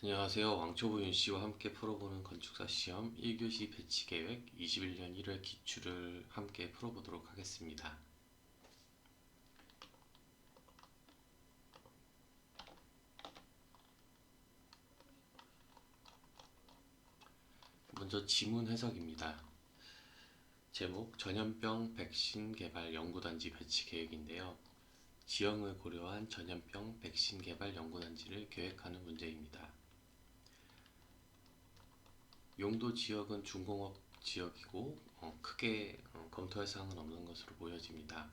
안녕하세요. 왕초보 윤씨와 함께 풀어보는 건축사 시험 1교시 배치 계획 21년 1월 기출을 함께 풀어보도록 하겠습니다. 먼저 지문 해석입니다. 제목 전염병 백신 개발 연구단지 배치 계획인데요. 지형을 고려한 전염병 백신 개발 연구단지를 계획하는 문제입니다. 용도 지역은 중공업 지역이고 크게 검토할 사항은 없는 것으로 보여집니다.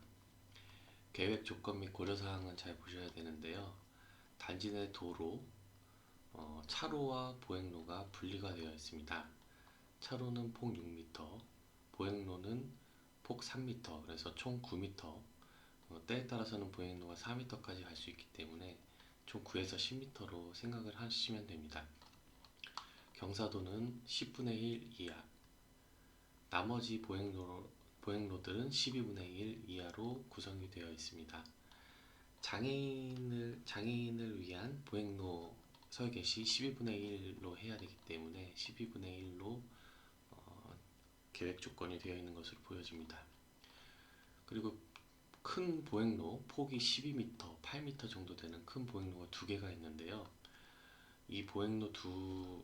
계획 조건 및 고려사항은 잘 보셔야 되는데요. 단지 내 도로, 차로와 보행로가 분리가 되어 있습니다. 차로는 폭 6m, 보행로는 폭 3m, 그래서 총 9m, 때에 따라서는 보행로가 4m까지 갈 수 있기 때문에 총 9에서 10m로 생각을 하시면 됩니다. 경사도는 10분의 1 이하, 나머지 보행로들은 12분의 1 이하로 구성이 되어 있습니다. 장애인을 위한 보행로 설계 시 12분의 1로 해야 되기 때문에 12분의 1로 계획 조건이 되어 있는 것으로 보여집니다. 그리고 큰 보행로, 폭이 12m, 8m 정도 되는 큰 보행로가 두 개가 있는데요. 이 보행로 두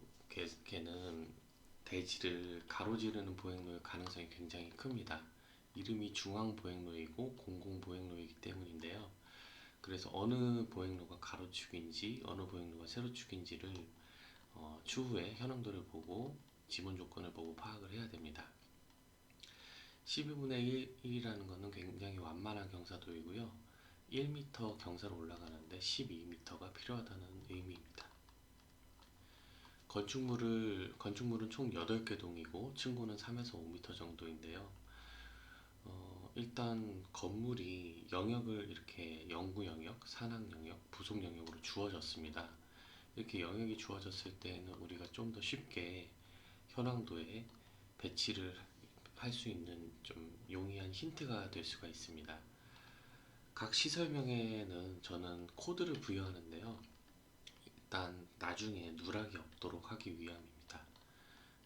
개는 대지를 가로지르는 보행로의 가능성이 굉장히 큽니다. 이름이 중앙보행로이고 공공보행로이기 때문인데요. 그래서 어느 보행로가 가로축인지 어느 보행로가 세로축인지를 추후에 현황도를 보고 지문 조건을 보고 파악을 해야 됩니다. 12분의 1이라는 것은 굉장히 완만한 경사도이고요. 1m 경사로 올라가는데 12m가 필요하다는 의미입니다. 건축물은 총 8개 동이고 층고는 3에서 5m 정도인데요. 일단 건물이 영역을 이렇게 영구 영역, 산악 영역, 부속 영역으로 주어졌습니다. 이렇게 영역이 주어졌을 때에는 우리가 좀 더 쉽게 현황도에 배치를 할 수 있는 좀 용이한 힌트가 될 수가 있습니다. 각 시설명에는 저는 코드를 부여하는데요. 일단 나중에 누락이 없도록 하기 위함입니다.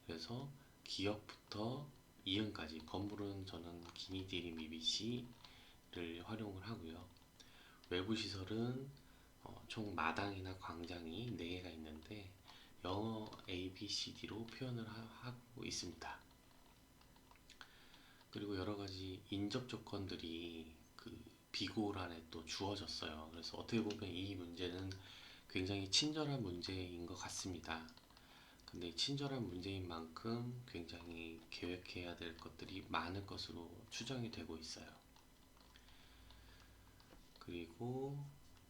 그래서 기역부터 이응까지 건물은 저는 기니디리 미비시를 활용을 하고요. 외부 시설은 총 마당이나 광장이 4개가 있는데 영어 A, B, C, D로 표현을 하고 있습니다. 그리고 여러 가지 인접 조건들이 그 비고란에 또 주어졌어요. 그래서 어떻게 보면 이 문제는 굉장히 친절한 문제인 것 같습니다. 근데 친절한 문제인 만큼 굉장히 계획해야 될 것들이 많을 것으로 추정이 되고 있어요. 그리고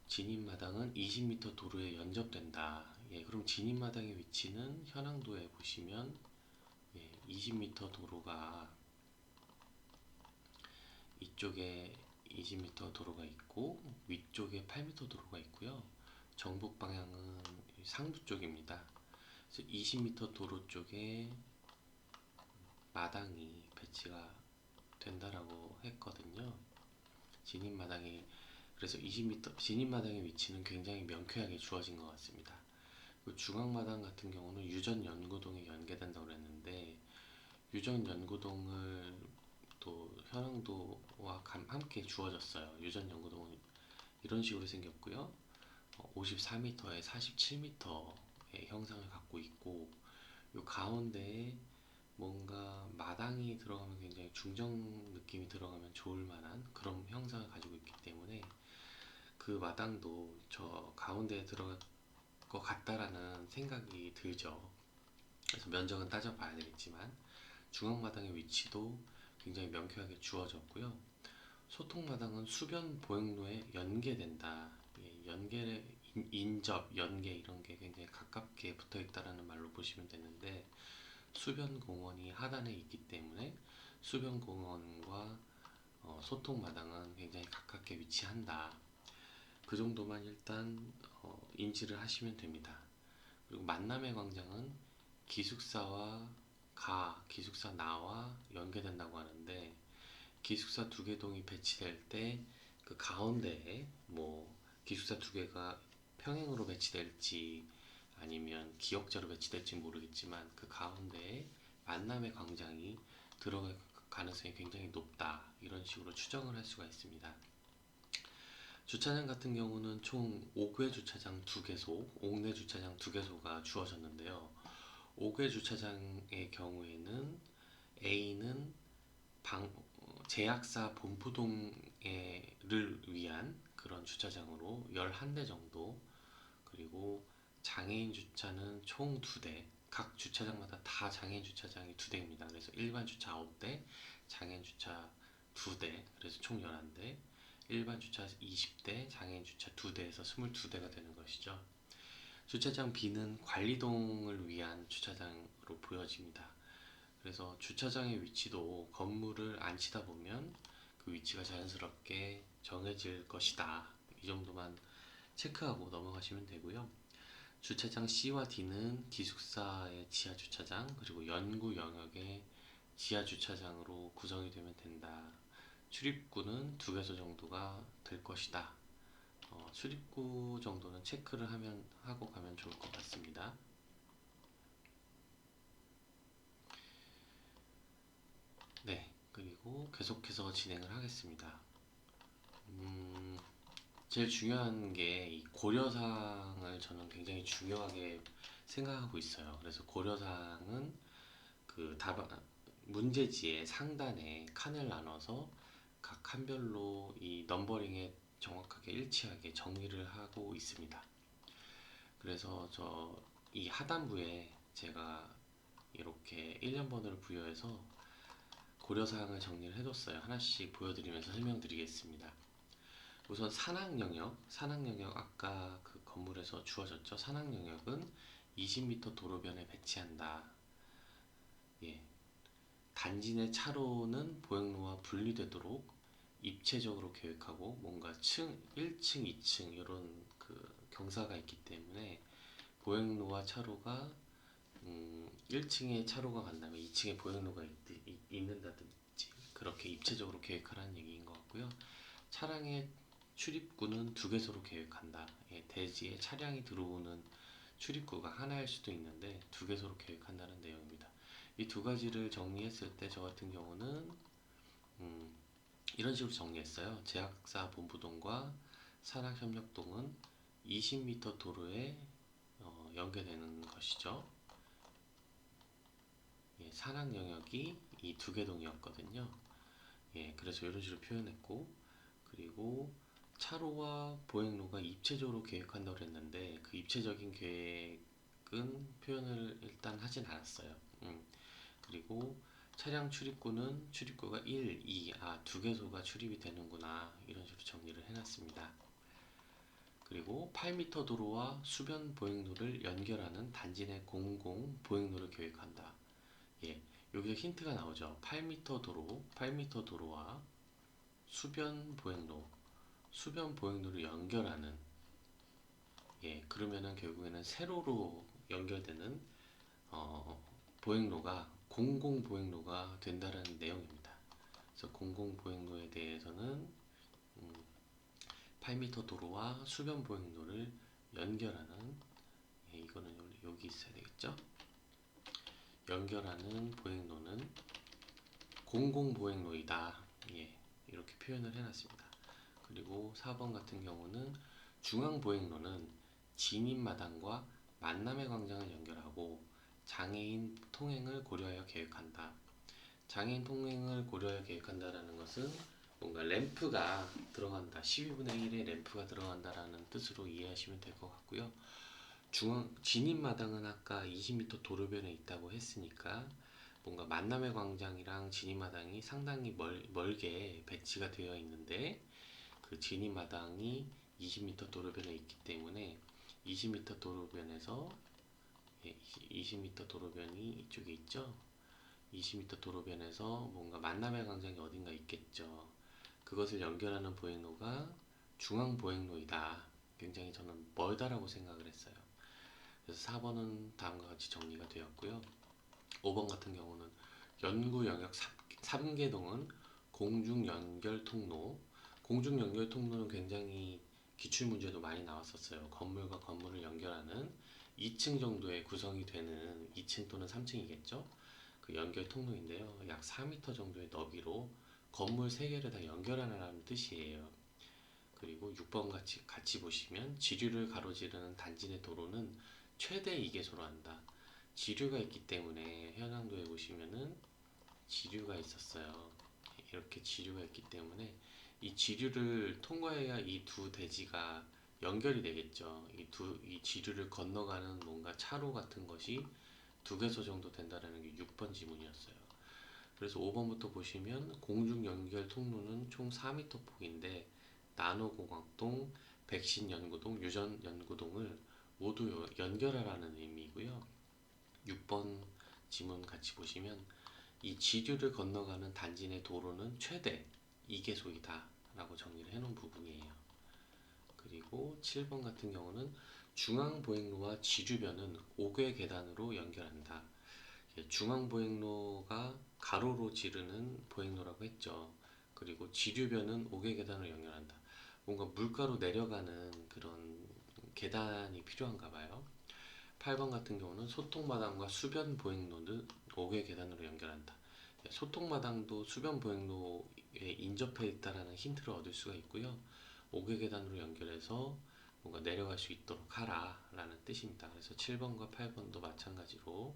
진입마당은 20m 도로에 연접된다. 예, 그럼 진입마당의 위치는 현황도에 보시면 20m 도로가 이쪽에 20m 도로가 있고 위쪽에 8m 도로가 있고요. 정북 방향은 상부 쪽입니다. 그래서 20m 도로 쪽에 마당이 배치가 된다라고 했거든요. 진입마당이 그래서 20m 진입마당의 위치는 굉장히 명쾌하게 주어진 것 같습니다. 그 중앙마당 같은 경우는 유전 연구동에 연계된다고 그랬는데 유전 연구동을 또 현황도와 함께 주어졌어요. 유전 연구동은 이런 식으로 생겼고요. 54m에 47m의 형상을 갖고 있고 이 가운데에 뭔가 마당이 들어가면 굉장히 중정 느낌이 들어가면 좋을 만한 그런 형상을 가지고 있기 때문에 그 마당도 저 가운데에 들어갈 것 같다라는 생각이 들죠. 그래서 면적은 따져봐야 되겠지만 중앙마당의 위치도 굉장히 명쾌하게 주어졌고요. 소통마당은 수변 보행로에 연계된다. 예, 인접, 연계 이런 게 굉장히 가깝게 붙어 있다라는 말로 보시면 되는데 수변 공원이 하단에 있기 때문에 수변 공원과 소통마당은 굉장히 가깝게 위치한다. 그 정도만 일단 인지를 하시면 됩니다. 그리고 만남의 광장은 기숙사와 기숙사 나와 연계된다고 하는데 기숙사 두 개 동이 배치될 때 그 가운데에 뭐 기숙사 두 개가 평행으로 배치될지 아니면 기역자로 배치될지 모르겠지만 그 가운데에 만남의 광장이 들어갈 가능성이 굉장히 높다. 이런 식으로 추정을 할 수가 있습니다. 주차장 같은 경우는 총 5개 주차장 2개소, 옥내 주차장 2개소가 주어졌는데요. 5개 주차장의 경우에는 A는 제약사 본부동을 위한 그런 주차장으로 11대 정도, 그리고 장애인 주차는 총 2대, 각 주차장마다 다 장애인 주차장이 2대입니다. 그래서 일반 주차 9대, 장애인 주차 2대, 그래서 총 11대, 일반 주차 20대, 장애인 주차 2대에서 22대가 되는 것이죠. 주차장 B는 관리동을 위한 주차장으로 보여집니다. 그래서 주차장의 위치도 건물을 안 치다 보면 그 위치가 자연스럽게 정해질 것이다. 이 정도만 체크하고 넘어가시면 되고요. 주차장 C와 D는 기숙사의 지하 주차장, 그리고 연구 영역의 지하 주차장으로 구성이 되면 된다. 출입구는 2개소 정도가 될 것이다. 출입구 정도는 체크를 하고 가면 좋을 것 같습니다. 네, 그리고 계속해서 진행을 하겠습니다. 제일 중요한 게 이 고려사항을 저는 굉장히 중요하게 생각하고 있어요. 그래서 고려사항은 그 문제지의 상단에 칸을 나눠서 각 칸별로 이 넘버링에 정확하게 일치하게 정리를 하고 있습니다. 그래서 이 하단부에 제가 이렇게 1년번호를 부여해서 고려사항을 정리를 해뒀어요. 하나씩 보여드리면서 설명드리겠습니다. 우선 산악영역 아까 그 건물에서 주어졌죠. 산악영역은 20m 도로변에 배치한다. 예, 단지 내 차로는 보행로와 분리되도록 입체적으로 계획하고, 뭔가 1층, 2층 이런 그 경사가 있기 때문에 보행로와 차로가 1층에 차로가 간다면 2층에 보행로가 있는다든지 그렇게 입체적으로 계획하라는 얘기인 것 같고요. 차량의 출입구는 2개소로 계획한다. 예, 대지에 차량이 들어오는 출입구가 하나일 수도 있는데 2개소로 계획한다는 내용입니다. 이 2가지를 정리했을 때 저 같은 경우는 이런 식으로 정리했어요. 제약사 본부동과 산학협력동은 20m 도로에 연계되는 것이죠. 예, 산악 영역이 이 2개 동이었거든요. 예, 그래서 이런 식으로 표현했고, 그리고 차로와 보행로가 입체적으로 계획한다고 했는데 그 입체적인 계획은 표현을 일단 하진 않았어요. 그리고 차량 출입구가 1, 2, 2개소가 출입이 되는구나, 이런 식으로 정리를 해놨습니다. 그리고 8m 도로와 수변 보행로를 연결하는 단지 내 공공 보행로를 계획한다. 예, 여기서 힌트가 나오죠. 8m 도로와 수변 보행로를 연결하는, 예, 그러면은 결국에는 세로로 연결되는 보행로가 공공 보행로가 된다라는 내용입니다. 그래서 공공 보행로에 대해서는 8m 도로와 수변 보행로를 연결하는, 예, 이거는 여기 있어야 되겠죠? 연결하는 보행로는 공공 보행로이다. 예, 이렇게 표현을 해놨습니다. 그리고 4번 같은 경우는 중앙 보행로는 진입마당과 만남의 광장을 연결하고 장애인 통행을 고려하여 계획한다. 장애인 통행을 고려하여 계획한다라는 것은 뭔가 램프가 들어간다, 12분의 1의 램프가 들어간다라는 뜻으로 이해하시면 될 것 같고요. 진입마당은 아까 20m 도로변에 있다고 했으니까 뭔가 만남의 광장이랑 진입마당이 상당히 멀게 배치가 되어 있는데, 그 진입마당이 20m 도로변에 있기 때문에 20m 도로변에서, 예, 20m 도로변이 이쪽에 있죠. 20m 도로변에서 뭔가 만남의 광장이 어딘가 있겠죠. 그것을 연결하는 보행로가 중앙 보행로이다. 굉장히 저는 멀다라고 생각을 했어요. 그래서 4번은 다음과 같이 정리가 되었고요. 5번 같은 경우는 연구 영역 3개동은 공중연결 통로는 굉장히 기출문제도 많이 나왔었어요. 건물과 건물을 연결하는 2층 정도의 구성이 되는 2층 또는 3층이겠죠. 그 연결 통로인데요. 약 4m 정도의 너비로 건물 3개를 다 연결하라는 뜻이에요. 그리고 6번 같이 보시면 지류를 가로지르는 단지 내 도로는 최대 이계소로 한다. 지류가 있기 때문에 현황도에 보시면은 지류가 있었어요. 이렇게 지류가 있기 때문에 이 지류를 통과해야 이 두 대지가 연결이 되겠죠. 이 지류를 건너가는 뭔가 차로 같은 것이 2개소 정도 된다는 게 6번 지문이었어요. 그래서 5번부터 보시면 공중 연결 통로는 총 4m 폭인데 나노공학동, 백신연구동, 유전연구동을 모두 연결하라는 의미이고요. 6번 지문 같이 보시면 이 지류를 건너가는 단지 내 도로는 최대 2계소이다 라고 정리를 해놓은 부분이에요. 그리고 7번 같은 경우는 중앙보행로와 지류변은 5개 계단으로 연결한다. 중앙보행로가 가로로 지르는 보행로라고 했죠. 그리고 지류변은 5개 계단으로 연결한다. 뭔가 물가로 내려가는 그런 계단이 필요한가 봐요. 8번 같은 경우는 소통마당과 수변 보행로는 5개 계단으로 연결한다. 소통마당도 수변 보행로에 인접해 있다라는 힌트를 얻을 수가 있고요. 5개 계단으로 연결해서 뭔가 내려갈 수 있도록 하라라는 뜻입니다. 그래서 7번과 8번도 마찬가지로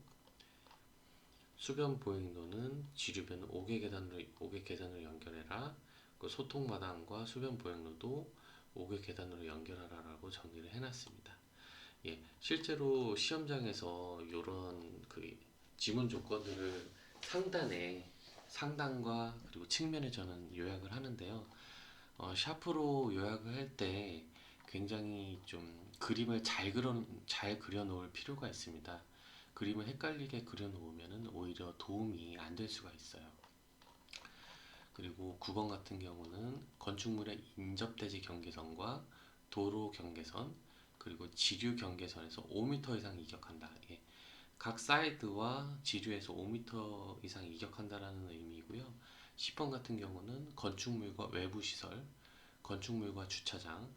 수변 보행로는 지류변 5개 계단으로 연결해라. 그 소통마당과 수변 보행로도 5개 계단으로 연결하라라고 정리를 해놨습니다. 예, 실제로 시험장에서 이런 그 지문 조건들을 상단과 그리고 측면에 저는 요약을 하는데요. 샤프로 요약을 할 때 굉장히 좀 그림을 잘 그려 놓을 필요가 있습니다. 그림을 헷갈리게 그려 놓으면 오히려 도움이 안 될 수가 있어요. 그리고 9번 같은 경우는 건축물의 인접대지 경계선과 도로 경계선 그리고 지류 경계선에서 5m 이상 이격한다. 예. 각 사이드와 지류에서 5m 이상 이격한다라는 의미이고요. 10번 같은 경우는 건축물과 주차장,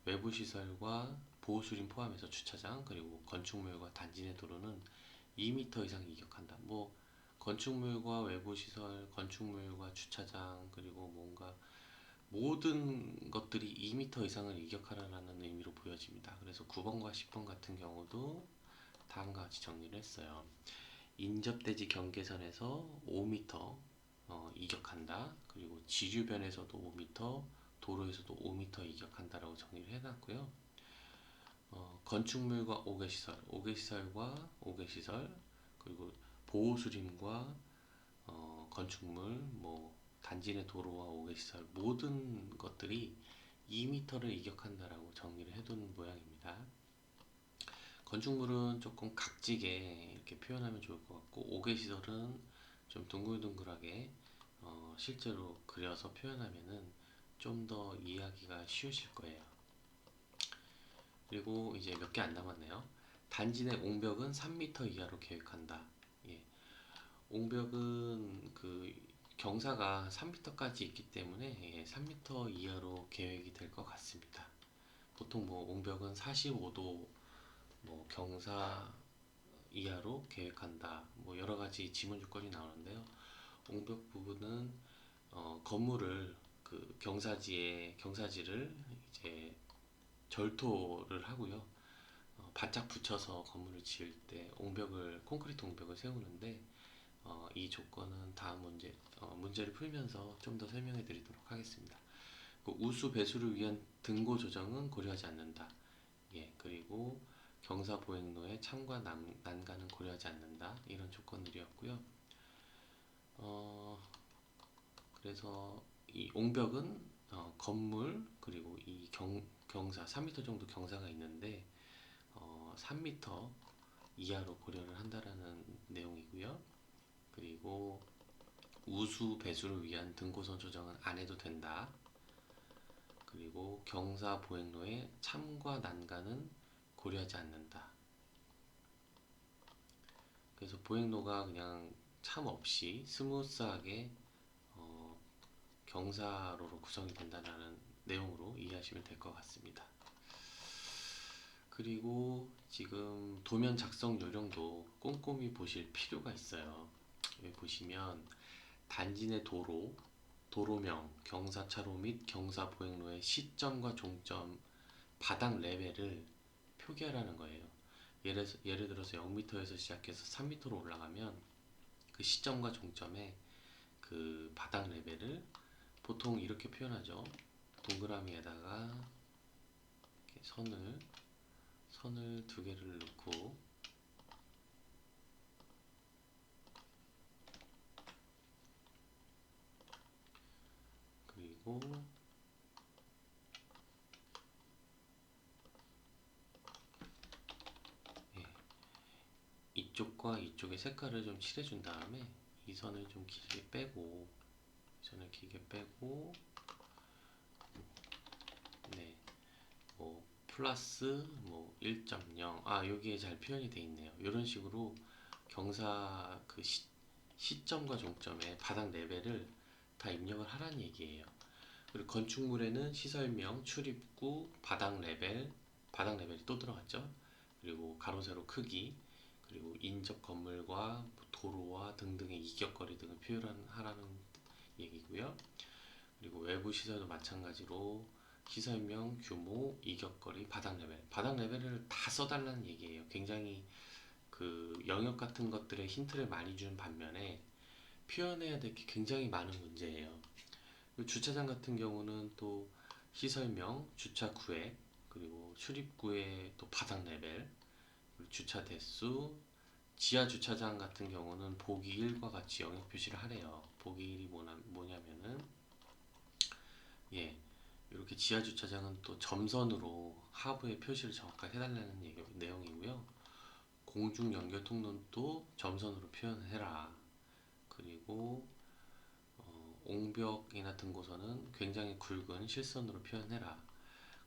외부 시설과 보호수림 포함해서 주차장, 그리고 건축물과 단지 내 도로는 2m 이상 이격한다. 뭐 건축물과 외부 시설, 건축물과 주차장, 그리고 뭔가 모든 것들이 2m 이상을 이격하라는 의미로 보여집니다. 그래서 9번과 10번 같은 경우도 다음과 같이 정리를 했어요. 인접대지 경계선에서 5m 이격한다. 그리고 지류변에서도 5m, 도로에서도 5m 이격한다라고 정리를 해놨고요. 건축물과 5개 시설, 그리고 보호수림과 건축물, 뭐 단지 내 도로와 5개 시설 모든 것들이 2m를 이격한다라고 정리를 해둔 모양입니다. 건축물은 조금 각지게 이렇게 표현하면 좋을 것 같고 5개 시설은 좀 둥글둥글하게 실제로 그려서 표현하면은 좀 더 이해하기가 쉬우실 거예요. 그리고 이제 몇 개 안 남았네요. 단지 내 옹벽은 3m 이하로 계획한다. 예. 옹벽은 그 경사가 3m까지 있기 때문에 예, 3m 이하로 계획이 될 것 같습니다. 보통 뭐 옹벽은 45도 뭐 경사 이하로 계획한다. 뭐 여러 가지 지문 조건이 나오는데요. 옹벽 부분은 건물을 그 경사지를 이제 절토를 하고요. 바짝 붙여서 건물을 지을 때 콘크리트 옹벽을 세우는데 이 조건은 다음 문제를 풀면서 좀 더 설명해 드리도록 하겠습니다. 그 우수 배수를 위한 등고 조정은 고려하지 않는다. 예, 그리고 경사 보행로의 참과 난간은 고려하지 않는다. 이런 조건들이었고요. 그래서 이 옹벽은 건물 그리고 이 경사 3m 정도 경사가 있는데 3m 이하로 고려를 한다라는 내용이고요. 그리고 우수 배수를 위한 등고선 조정은 안 해도 된다. 그리고 경사 보행로의 참과 난간은 고려하지 않는다. 그래서 보행로가 그냥 참 없이 스무스하게 경사로로 구성이 된다는 내용으로 이해하시면 될 것 같습니다. 그리고 지금 도면 작성 요령도 꼼꼼히 보실 필요가 있어요. 여기 보시면 단지 내 도로, 도로명, 경사차로 및 경사보행로의 시점과 종점, 바닥 레벨을 표기하라는 거예요. 예를 들어서 0m에서 시작해서 3m로 올라가면 그 시점과 종점에 그 바닥 레벨을 보통 이렇게 표현하죠. 동그라미에다가 이렇게 선을 두 개를 넣고, 그리고 예, 이쪽과 이쪽의 색깔을 좀 칠해준 다음에 이 선을 좀 길게 빼고, 이 선을 길게 빼고, 네, 뭐 플러스 뭐 1.0, 여기에 잘 표현이 돼 있네요. 이런 식으로 경사 그 시점과 종점의 바닥 레벨을 다 입력을 하라는 얘기예요. 그리고 건축물에는 시설명, 출입구, 바닥 레벨이 또 들어갔죠. 그리고 가로 세로 크기, 그리고 인접 건물과 도로와 등등의 이격거리 등을 표현하라는 얘기고요. 그리고 외부 시설도 마찬가지로 시설명, 규모, 이격거리, 바닥 레벨을 다 써달라는 얘기예요. 굉장히 그 영역 같은 것들의 힌트를 많이 준 반면에 표현해야 될 게 굉장히 많은 문제예요. 주차장 같은 경우는 또 시설명, 주차 구획, 그리고 출입구의 또 바닥 레벨, 그리고 주차 대수, 지하 주차장 같은 경우는 보기 1과 같이 영역 표시를 하래요. 보기 1이 뭐냐면은 예, 이렇게 지하 주차장은 또 점선으로 하부에 표시를 정확하게 해달라는 내용이고요. 공중 연결 통로도 점선으로 표현해라. 그리고 옹벽이나 등고선은 굉장히 굵은 실선으로 표현해라.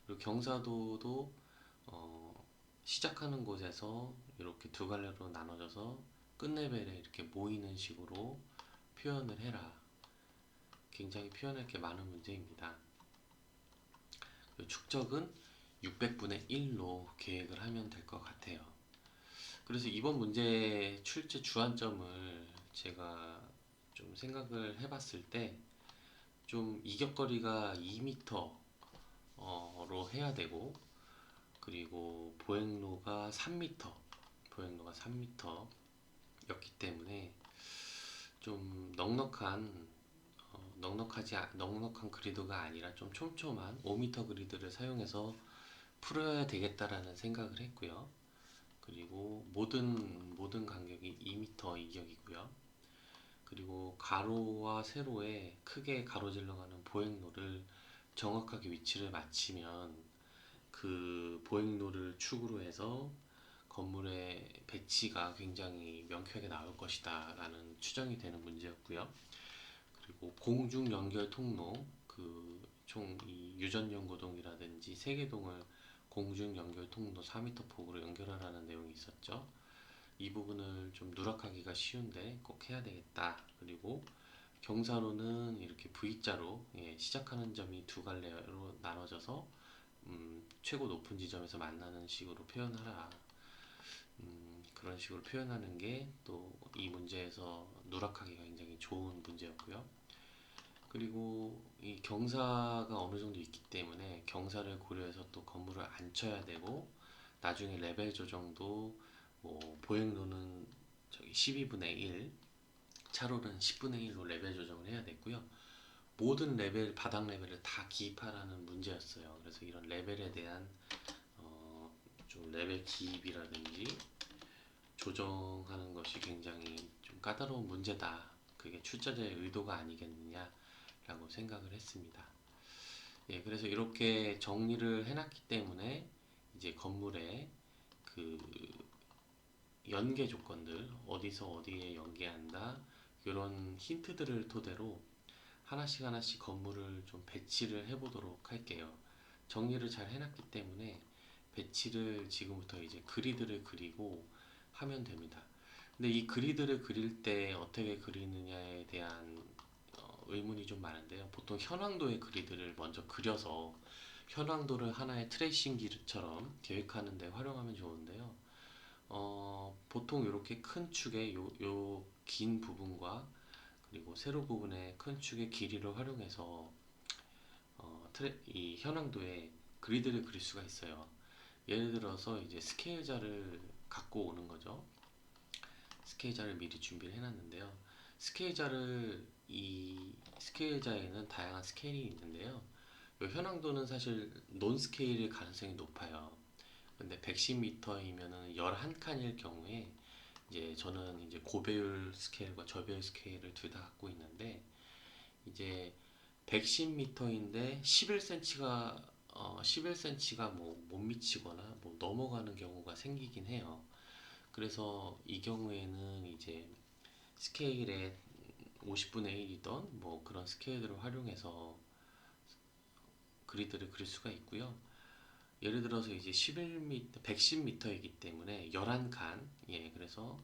그리고 경사도도 시작하는 곳에서 이렇게 두 갈래로 나눠져서 끝레벨에 이렇게 모이는 식으로 표현을 해라. 굉장히 표현할 게 많은 문제입니다. 축적은 600분의 1로 계획을 하면 될 것 같아요. 그래서 이번 문제 출제 주안점을 제가 좀 생각을 해봤을 때 좀 이격거리가 2m로 해야 되고, 그리고 보행로가 3m였기 때문에 좀 넉넉한 그리드가 아니라 좀 촘촘한 5m 그리드를 사용해서 풀어야 되겠다라는 생각을 했고요. 그리고 모든 간격이 2m 이격이고요. 그리고 가로와 세로에 크게 가로질러가는 보행로를 정확하게 위치를 맞추면 그 보행로를 축으로 해서 건물의 배치가 굉장히 명쾌하게 나올 것이다 라는 추정이 되는 문제였고요. 그리고 공중 연결 통로, 그 총 이 유전연고동이라든지 세계동을 공중 연결 통로 4m 폭으로 연결하라는 내용이 있었죠. 이 부분을 좀 누락하기가 쉬운데 꼭 해야 되겠다. 그리고 경사로는 이렇게 V자로 시작하는 점이 두 갈래로 나눠져서 최고 높은 지점에서 만나는 식으로 표현하라. 그런 식으로 표현하는 게 또 이 문제에서 누락하기가 굉장히 좋은 문제였고요. 그리고 이 경사가 어느 정도 있기 때문에 경사를 고려해서 또 건물을 안 쳐야 되고, 나중에 레벨 조정도 뭐 보행로는 저기 12분의 1, 차로는 10분의 1로 레벨 조정을 해야 됐고요. 모든 바닥 레벨을 다 기입하라는 문제였어요. 그래서 이런 레벨에 대한 좀 레벨 기입이라든지 조정하는 것이 굉장히 좀 까다로운 문제다. 그게 출제자의 의도가 아니겠느냐라고 생각을 했습니다. 예, 그래서 이렇게 정리를 해놨기 때문에 이제 건물의 그 연계 조건들, 어디서 어디에 연계한다, 이런 힌트들을 토대로 하나씩 건물을 좀 배치를 해보도록 할게요. 정리를 잘 해놨기 때문에 배치를 지금부터 이제 그리드를 그리고 하면 됩니다. 근데 이 그리드를 그릴 때 어떻게 그리느냐에 대한 의문이 좀 많은데요. 보통 현황도의 그리드를 먼저 그려서 현황도를 하나의 트레이싱기처럼 계획하는 데 활용하면 좋은데요. 보통 이렇게 큰 축의 요 긴 부분과 그리고 세로 부분의 큰 축의 길이를 활용해서 이 현황도에 그리드를 그릴 수가 있어요. 예를 들어서 이제 스케일자를 갖고 오는 거죠. 스케일자를 미리 준비를 해놨는데요. 이 스케일자에는 다양한 스케일이 있는데요. 이 현황도는 사실 논 스케일일 가능성이 높아요. 근데 110m이면은 11칸일 경우에 이제 저는 이제 고배율 스케일과 저배율 스케일을 둘 다 갖고 있는데 이제 110m인데 11cm가 뭐 못 미치거나 뭐 넘어가는 경우가 생기긴 해요. 그래서 이 경우에는 이제 스케일의 50분의 1이던 뭐 그런 스케일들을 활용해서 그리드를 그릴 수가 있고요. 예를 들어서 이제 11m, 110m이기 때문에 11칸, 예, 그래서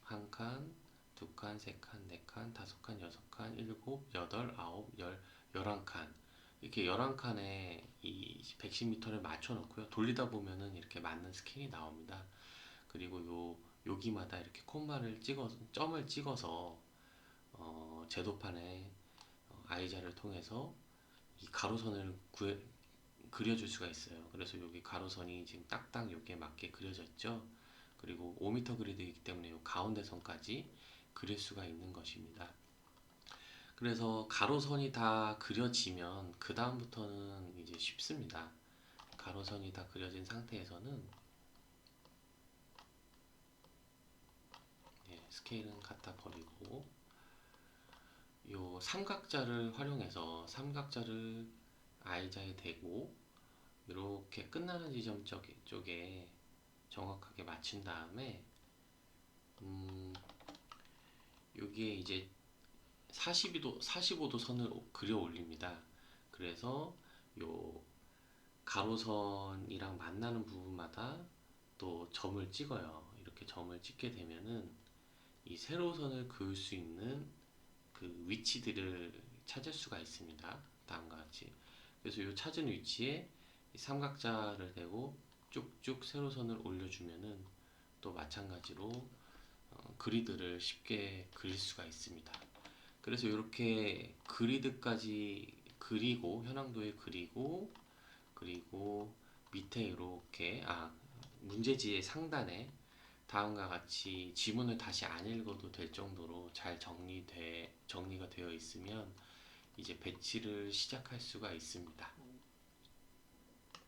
한 칸, 두 칸, 세 칸, 네 칸, 다섯 칸, 여섯 칸, 일곱, 여덟, 아홉, 열, 11칸. 이렇게 11칸에 이 110m를 맞춰 놓고요. 돌리다 보면은 이렇게 맞는 스케일이 나옵니다. 그리고 여기마다 이렇게 점을 찍어서 제도판에 아이자를 통해서 이 가로선을 그려줄 수가 있어요. 그래서 여기 가로선이 지금 딱딱 여기에 맞게 그려졌죠. 그리고 5m 그리드이기 때문에 이 가운데 선까지 그릴 수가 있는 것입니다. 그래서 가로선이 다 그려지면 그 다음부터는 이제 쉽습니다. 가로선이 다 그려진 상태에서는 스케일은 갖다 버리고 요 삼각자를 활용해서 삼각자를 I자에 대고 이렇게 끝나는 지점 쪽에 정확하게 맞춘 다음에 여기에 이제 45도 선을 그려 올립니다. 그래서 요 가로선이랑 만나는 부분마다 또 점을 찍어요. 이렇게 점을 찍게 되면은 이 세로선을 그을 수 있는 그 위치들을 찾을 수가 있습니다. 다음과 같이. 그래서 이 찾은 위치에 이 삼각자를 대고 쭉쭉 세로선을 올려주면은 또 마찬가지로 그리드를 쉽게 그릴 수가 있습니다. 그래서 이렇게 그리드까지 그리고 현황도에 그리고 밑에 이렇게 문제지의 상단에 다음과 같이 지문을 다시 안 읽어도 될 정도로 잘 정리가 되어 있으면 이제 배치를 시작할 수가 있습니다.